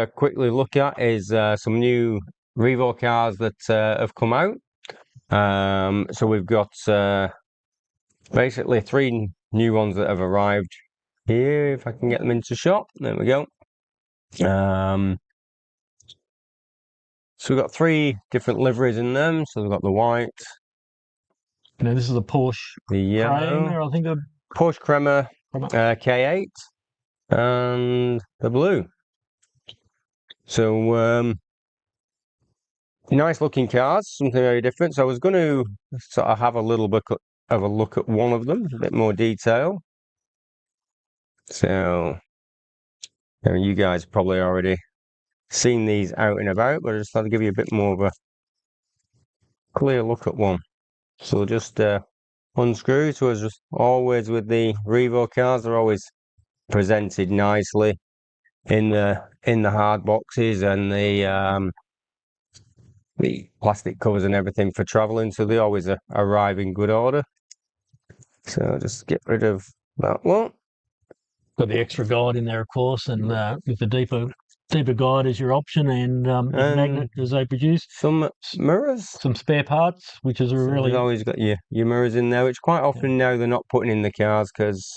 quickly look at is some new Revo cars that have come out. So we've got basically 3 new ones that have arrived here. If I can get them into shot, there we go. So we've got 3 different liveries in them. So we've got the white. Now this is a Porsche The yellow. Kremer, I think. Porsche Kremer K8 and the blue. So nice looking cars, something very different. So I was going to sort of have a little bit of a look at one of them, a bit more detail. So you guys probably already seen these out and about, but I just thought to give you a bit more of a clear look at one. So we'll just unscrew. So as just always with the Revo cars, they're always presented nicely in the hard boxes and the plastic covers and everything for traveling, so they always arrive in good order. So I'll just get rid of that one. Got the extra guide in there, of course, and with the deeper guide as your option, and magnet as they produce. Some mirrors, some spare parts, which is really. You've always got your mirrors in there, which quite often now they're not putting in the cars because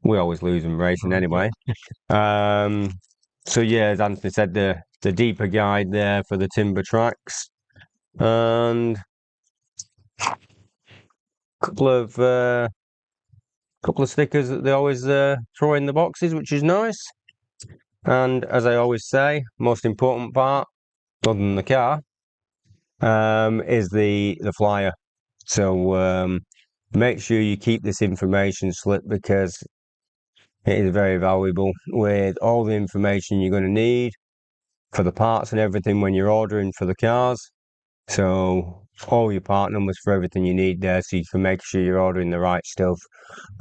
we always lose them racing anyway. So yeah, as Anthony said, the deeper guide there for the timber tracks, and a couple of stickers that they always throw in the boxes, which is nice. And as I always say, most important part, other than the car, is the flyer. So make sure you keep this information slip because it is very valuable with all the information you're going to need for the parts and everything when you're ordering for the cars. So all your part numbers for everything you need there, so you can make sure you're ordering the right stuff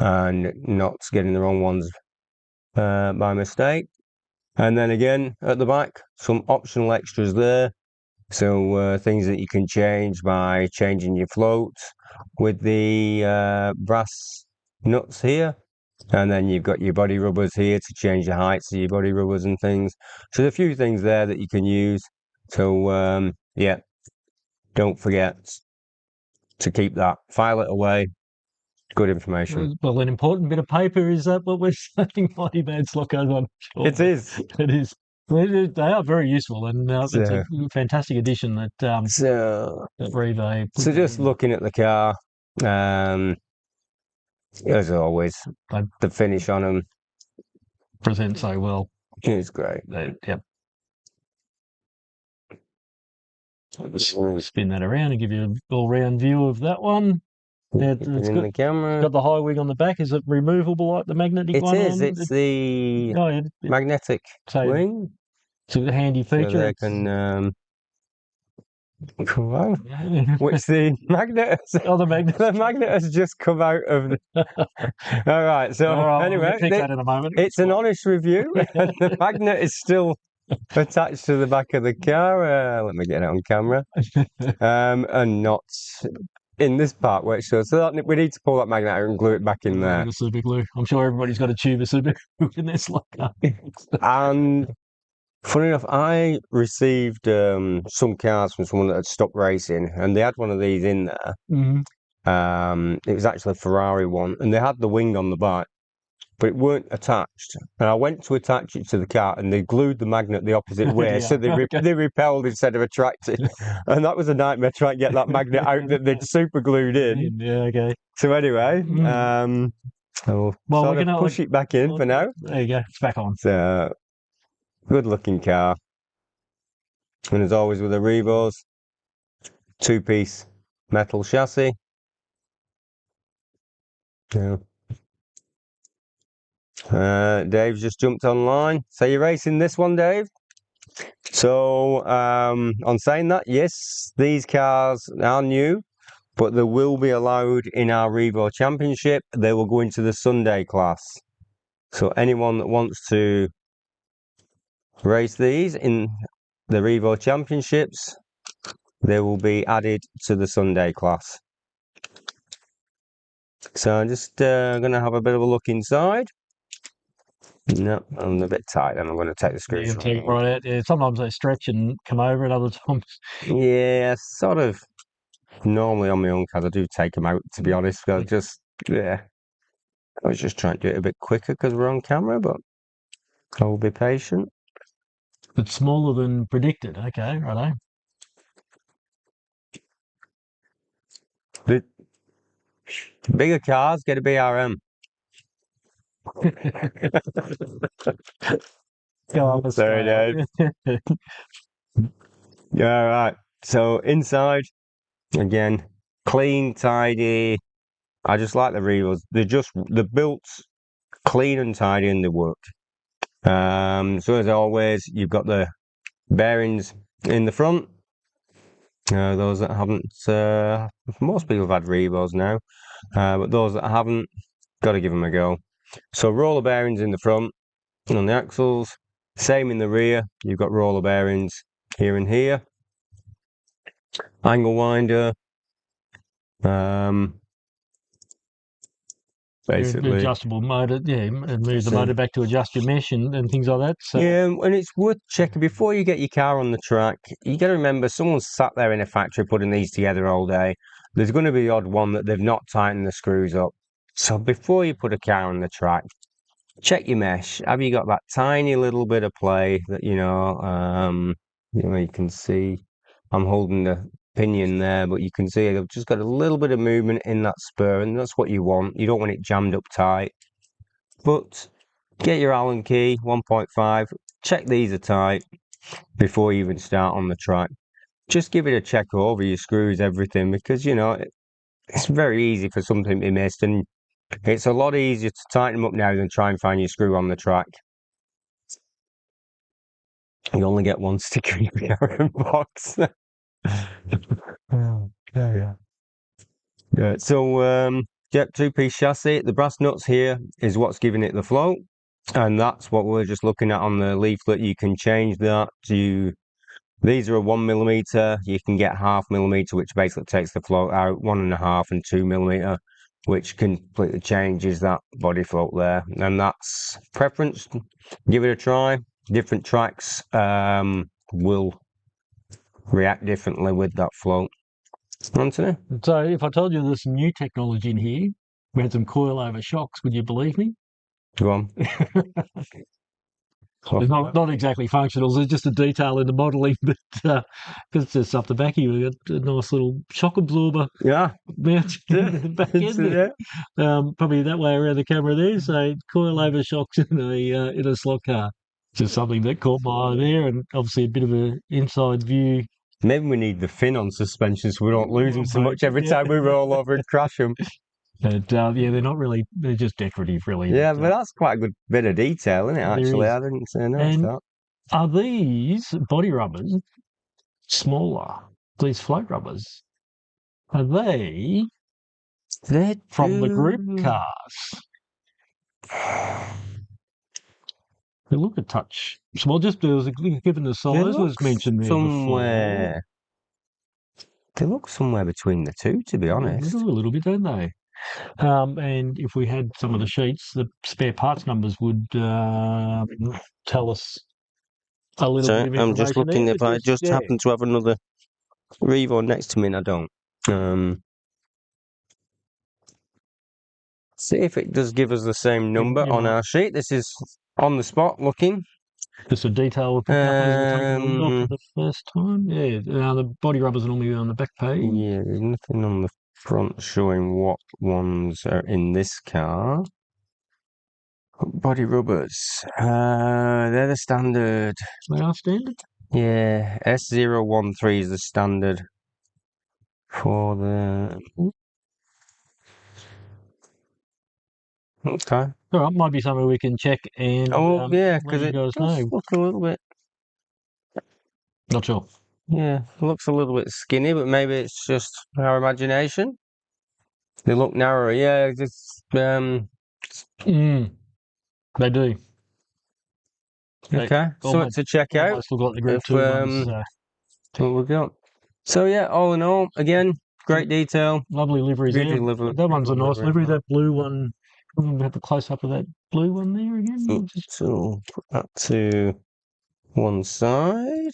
and not getting the wrong ones by mistake. And then again at the back, some optional extras there. So things that you can change by changing your floats with the brass nuts here. And then you've got your body rubbers here to change the heights of your body rubbers and things. So there's a few things there that you can use. So yeah, don't forget to keep that. File it away. Good information. Well, an important bit of paper is that what we're saying. Mighty bad slot goes on. Sure. It is. It is. They are very useful, and it's a fantastic addition that Revo. So just looking at the car, as always, the finish on them present so well. It's great. Yep. I'll spin that around and give you an all-round view of that one. It's got, the camera. Got the high wing on the back. Is it removable like the magnetic one? It is. It's the magnetic wing. It's a handy feature. So they can come out. Which the magnet. The magnet. The magnet has just come out of. All right. So anyway, that in a moment. It's an honest review, and the magnet is still attached to the back of the car. Let me get it on camera. And not in this part where it shows. So that, we need to pull that magnet out and glue it back in there. Super glue. I'm sure everybody's got a tube of super glue in their slot car. And funny enough, I received some cars from someone that had stopped racing, and they had one of these in there. Mm-hmm. It was actually a Ferrari one, and they had the wing on the back, but it weren't attached. And I went to attach it to the car, and they glued the magnet the opposite way, so they repelled instead of attracted. And that was a nightmare trying to get that magnet out that they'd super glued in. Yeah, okay. So anyway, we're going to push it back in for now. There you go, it's back on. So, good looking car. And as always with the Revos, 2-piece metal chassis. Yeah. Dave's just jumped online. So you're racing this one, Dave? So on saying that, yes, these cars are new, but they will be allowed in our Revo Championship. They will go into the Sunday class. So anyone that wants to race these in the Revo Championships, they will be added to the Sunday class. So I'm just going to have a bit of a look inside. No, I'm a bit tight then. I'm going to take the screws You can take it from right out. Yeah, sometimes they stretch and come over, and other times. Yeah, sort of. Normally on my own cars, I do take them out, to be honest. I was just trying to do it a bit quicker because we're on camera, but I will be patient. It's smaller than predicted. Okay, righto. The bigger cars get a BRM. Sorry, Dave. Yeah, right. So inside, again, clean, tidy. I just like the Revos. They're built clean and tidy and they work. So as always, you've got the bearings in the front. Those that haven't, most people have had Revos now, but those that haven't, got to give them a go. So roller bearings in the front and on the axles. Same in the rear. You've got roller bearings here and here. Angle winder. Basically, adjustable motor, and move the motor back to adjust your mesh and things like that. So. Yeah, and it's worth checking before you get your car on the track. You got to remember, someone's sat there in a factory putting these together all day. There's going to be the odd one that they've not tightened the screws up. So before you put a car on the track, check your mesh. Have you got that tiny little bit of play that you can see? I'm holding the pinion there, but you can see I've just got a little bit of movement in that spur, and that's what you want. You don't want it jammed up tight. But get your Allen key 1.5. Check these are tight before you even start on the track. Just give it a check over your screws, everything, because it's very easy for something to be missed, and it's a lot easier to tighten them up now than try and find your screw on the track. You only get one sticker in your carrying box. Yeah. So, two-piece chassis. The brass nuts here is what's giving it the float, and that's what we're just looking at on the leaflet. You can change that to. These are a 1mm. You can get 0.5mm, which basically takes the float out. 1.5 and 2mm, which completely changes that body float there. And that's preference. Give it a try. Different tracks will react differently with that float. Anthony? So if I told you there's some new technology in here, we had some coilover shocks, would you believe me? Go on. It's not exactly functional, it's just a detail in the modelling, but because it's up the back here, we've got a nice little shock absorber mount back in there. Probably that way around the camera there, so coilover shocks in a slot car. Just something that caught my eye there, and obviously a bit of an inside view. Maybe we need the fin on suspension so we don't lose them so much every time we roll over and crash them. But they're not really, they're just decorative, really. Yeah, but that's quite a good bit of detail, isn't it, actually? I didn't say no to that. Are these body rubbers smaller? These float rubbers? Are they from the group cars? They look a touch small, just given the size was mentioned there somewhere. They look somewhere between the two, to be honest. A little bit, don't they? And if we had some of the sheets, the spare parts numbers would tell us a little bit of information. I'm just looking if I just happen to have another Revo next to me and I don't. See if it does give us the same number on our sheet. This is on the spot looking. Just a detail we picked up as we take a look for the first time. Yeah, the body rubbers are normally on the back page. Yeah, there's nothing on the front showing what ones are in this car. Body rubbers. They're the standard. They are standard? Yeah, S013 is the standard for the. Okay. All right, might be something we can check and. Yeah, because it does look a little bit. Not sure. Yeah, it looks a little bit skinny, but maybe it's just our imagination. They look narrower. Yeah, just They do. Okay, so it's a check out. Look like the group 2 ones. What we got. So yeah, all in all, again, great detail. Lovely liveries. That one's a nice livery. That blue one We have the close up of that blue one there again. So put that to one side.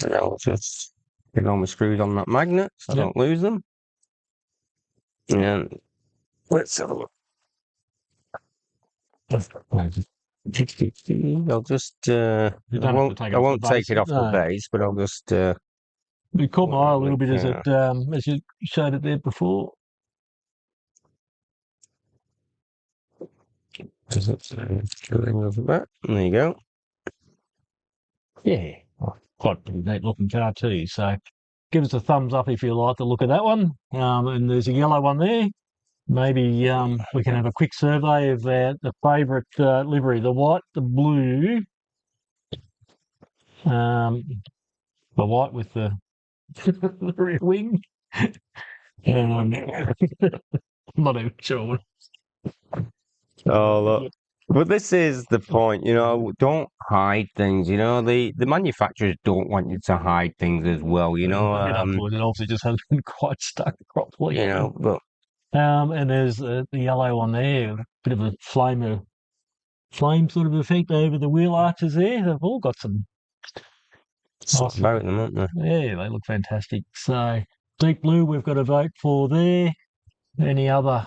And I'll just get all my screws on that magnet so I don't lose them. And let's have a look. I'll just I won't take it off the base, but I'll just it caught my eye a little bit as you showed it there before. There you go. Yeah, quite pretty neat looking car too. So give us a thumbs up if you like the look of that one. And there's a yellow one there. Maybe we can have a quick survey of the favourite livery, the white, the blue, the white with the rear wing. I'm not even sure. Oh, look. But this is the point, you know, don't hide things, you know, the manufacturers don't want you to hide things as well, you know. It obviously just hasn't been quite stuck properly. You know, but and there's the yellow one there, a bit of a flame sort of effect over the wheel arches there. They've all got some awesome about them, aren't they? Yeah, they look fantastic. So deep blue we've got a vote for there. Any other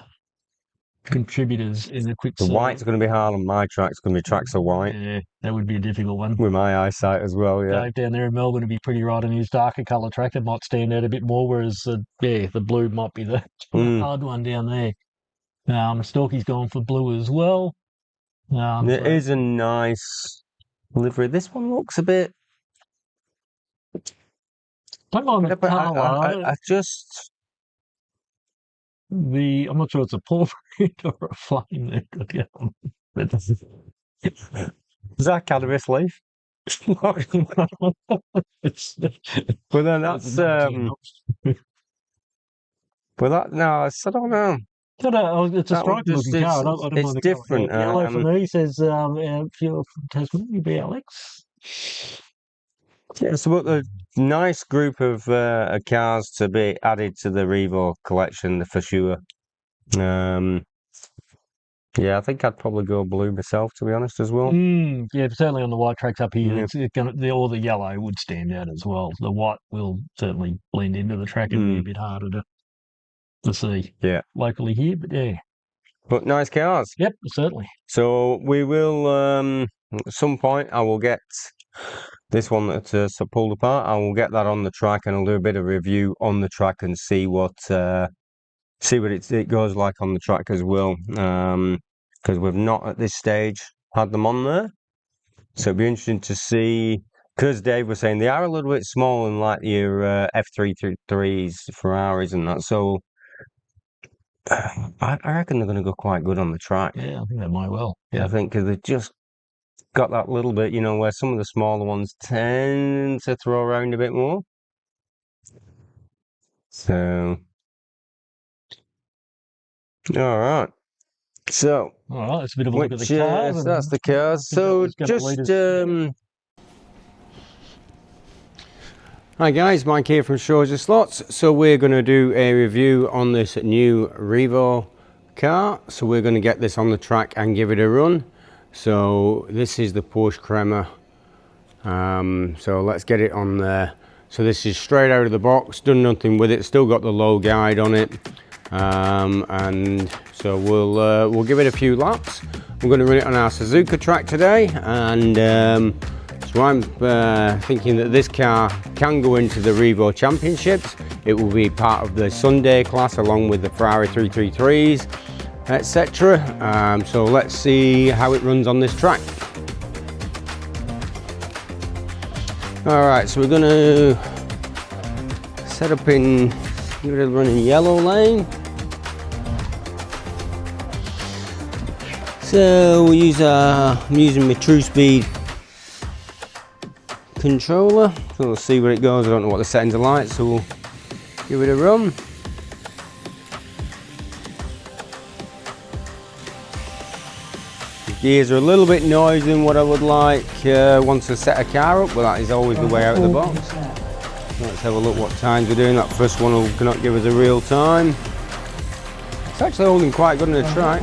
contributors in the quick The white's going to be hard on my track. It's going to be tracks of white. Yeah, that would be a difficult one. With my eyesight as well, yeah. Dave down there in Melbourne would be pretty right on his darker colour track. That might stand out a bit more, whereas, the blue might be the hard one down there. Stalky's gone for blue as well. It is a nice livery. This one looks a bit... Don't mind the colour. I just... I'm not sure it's a portrait or a flame there. Is that cannabis leaf? But then that's but that no, I don't know. It's a striking looking car. I don't it's mind different. Yellow for me says if you're from Tasmania, be Alex. Yeah, so what a nice group of cars to be added to the Revo collection for sure. Yeah, I think I'd probably go blue myself, to be honest, as well. Yeah, certainly on the white tracks up here, or the yellow would stand out as well. The white will certainly blend into the track and be a bit harder to see. Yeah, locally here, but yeah. But nice cars. Yep, certainly. So we will at some point. I will get this one that's pulled apart. I will get that on the track, and I'll do a bit of review on the track and see what it goes like on the track as well. Because we've not at this stage had them on there, so it'd be interesting to see. Because Dave was saying they are a little bit small in like your F333s, Ferraris, and that. So I reckon they're going to go quite good on the track. Yeah, I think they might well. Yeah, I think because they've just got that little bit, you know, where some of the smaller ones tend to throw around a bit more. So, all right. So, that's a bit of a look at the cars. That's the cars. So, just Hi guys, Mike here from RevoSlot. So we're going to do a review on this new Revo car. So we're going to get this on the track and give it a run. So this is the Porsche Kremer. So let's get it on there. So this is straight out of the box, done nothing with it, still got the low guide on it. And so we'll give it a few laps. We're going to run it on our Suzuka Track today, and so I'm thinking that this car can go into the Revo Championships. It will be part of the Sunday class along with the Ferrari 333s, etc. So let's see how it runs on this track. Alright, so we're going to set up in, give it a run in yellow lane. So I'm using my True Speed controller, so we'll see where it goes. I don't know what the settings are like, so we'll give it a run. The gears are a little bit noisy than what I would like once I set a car up, but that is always the way out of the box. Let's have a look what times we're doing. That first one will not give us a real time. It's actually holding quite good on the track.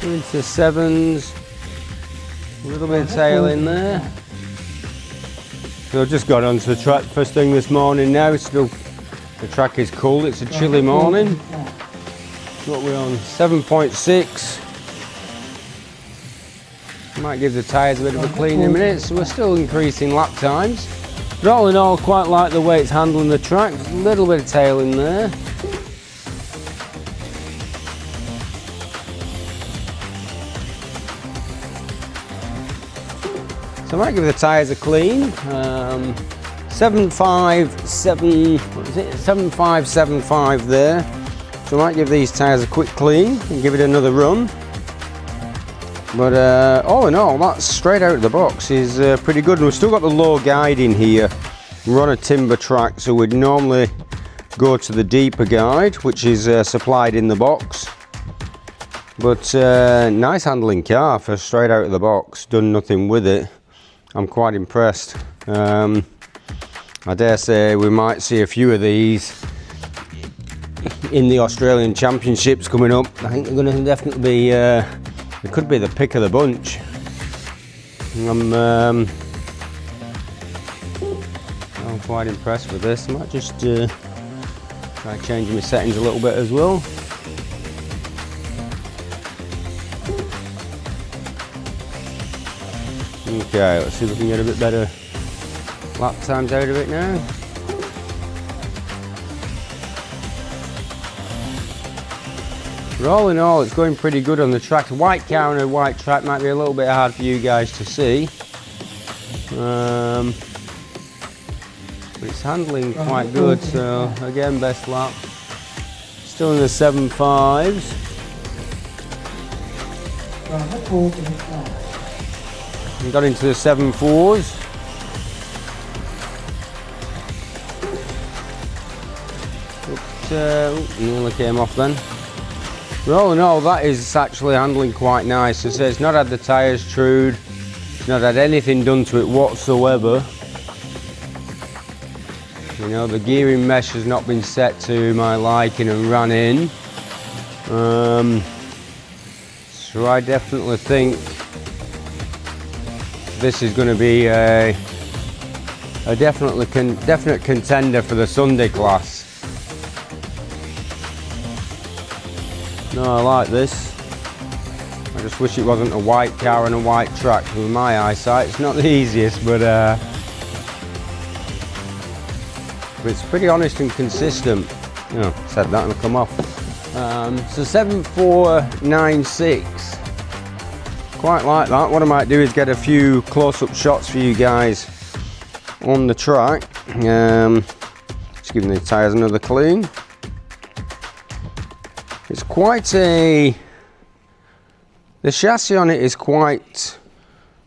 Into 7s. A little bit of tail in there. So I've just got onto the track first thing this morning now. It's still, the track is cold, it's a chilly morning. What we're on, 7.6. Might give the tyres a bit of a clean in a minute, so we're still increasing lap times. But all in all, quite like the way it's handling the track. There's a little bit of tail in there. So I might give the tyres a clean. 7575 there. So I might give these tyres a quick clean and give it another run. But all in all, that's straight out of the box is pretty good. And we've still got the low guide in here. We're on a timber track, so we'd normally go to the deeper guide, which is supplied in the box. But nice handling car for straight out of the box. Done nothing with it. I'm quite impressed. I dare say we might see a few of these in the Australian Championships coming up. I think they're going to definitely be, it could be the pick of the bunch. I'm quite impressed with this. I might just try changing my settings a little bit as well. Okay, let's see if we can get a bit better lap times out of it now. But all in all, it's going pretty good on the track. White car on a white track might be a little bit hard for you guys to see. But it's handling quite good, so again, best lap. Still in the 7.5s. We got into the 7.4s. Nearly came off then. But all in all, that is actually handling quite nice. As I say, it's not had the tyres trued, not had anything done to it whatsoever. You know, the gearing mesh has not been set to my liking and ran in. So I definitely think this is going to be a definite contender for the Sunday class. No, I like this. I just wish it wasn't a white car and a white track. With my eyesight, it's not the easiest, but it's pretty honest and consistent. Oh, said that and I come off. So 7496. Quite like that. What I might do is get a few close-up shots for you guys on the track. Just giving the tyres another clean. It's quite the chassis on it is quite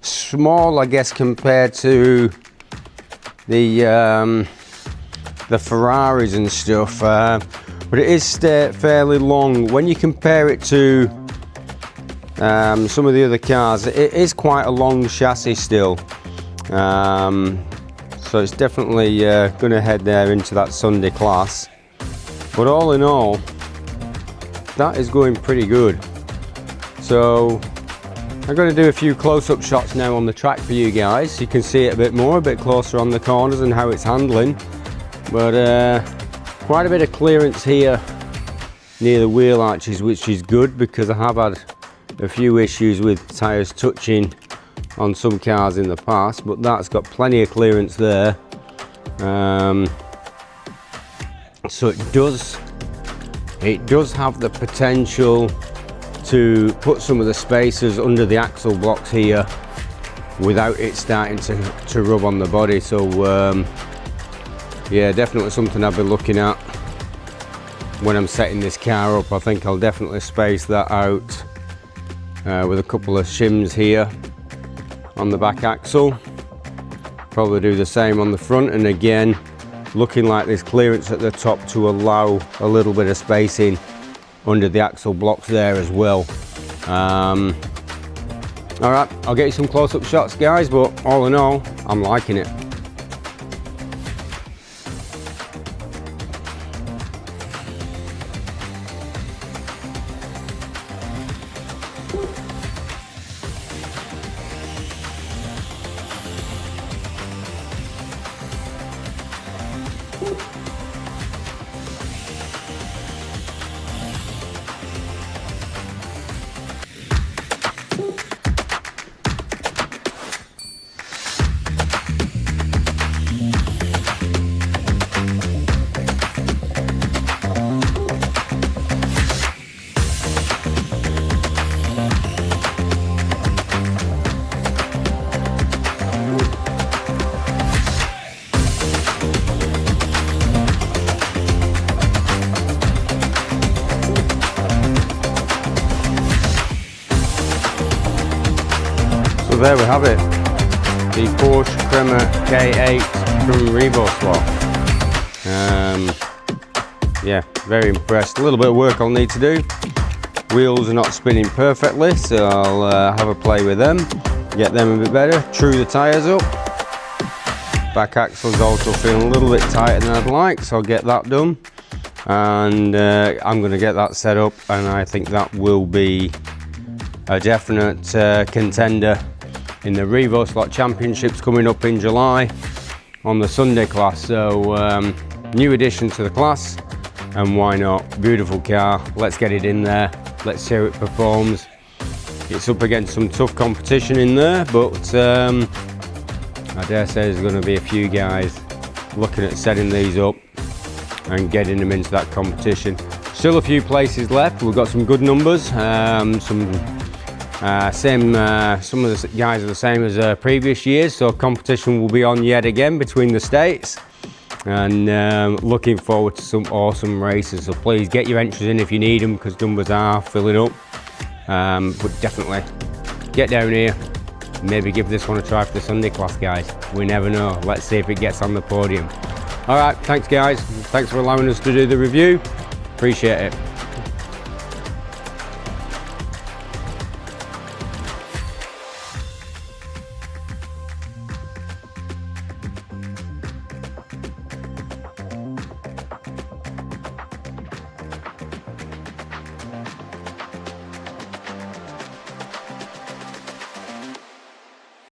small, I guess, compared to the Ferraris and stuff, but it is fairly long. When you compare it to some of the other cars, it is quite a long chassis still, so it's definitely going to head there into that Sunday class. But all in all, that is going pretty good. So I'm going to do a few close-up shots now on the track for you guys, so you can see it a bit more, a bit closer on the corners and how it's handling. But quite a bit of clearance here near the wheel arches, which is good because I have had a few issues with tyres touching on some cars in the past, but that's got plenty of clearance there. So it does have the potential to put some of the spacers under the axle blocks here without it starting to rub on the body. So yeah, definitely something I'll be looking at when I'm setting this car up. I think I'll definitely space that out with a couple of shims here on the back axle. Probably do the same on the front, and again, looking like there's clearance at the top to allow a little bit of spacing under the axle blocks there as well. Alright, I'll get you some close-up shots, guys, but all in all, I'm liking it. So there we have it, the Porsche Kremer K8 from RevoSlot. Yeah, very impressed. A little bit of work I'll need to do. Wheels are not spinning perfectly, so I'll have a play with them, get them a bit better, true the tyres up. Back axle's also feeling a little bit tighter than I'd like, so I'll get that done. And I'm going to get that set up, and I think that will be a definite contender in the RevoSlot Championships coming up in July on the Sunday class. So new addition to the class, and why not? Beautiful car, let's get it in there, let's see how it performs. It's up against some tough competition in there, but I dare say there's going to be a few guys looking at setting these up and getting them into that competition. Still a few places left. We've got some good numbers. Some of the guys are the same as previous years, so competition will be on yet again between the states, and looking forward to some awesome races. So please get your entries in if you need them, because numbers are filling up. But definitely get down here, maybe give this one a try for the Sunday class, guys. We never know. Let's see if it gets on the podium. All right, thanks guys, thanks for allowing us to do the review, appreciate it.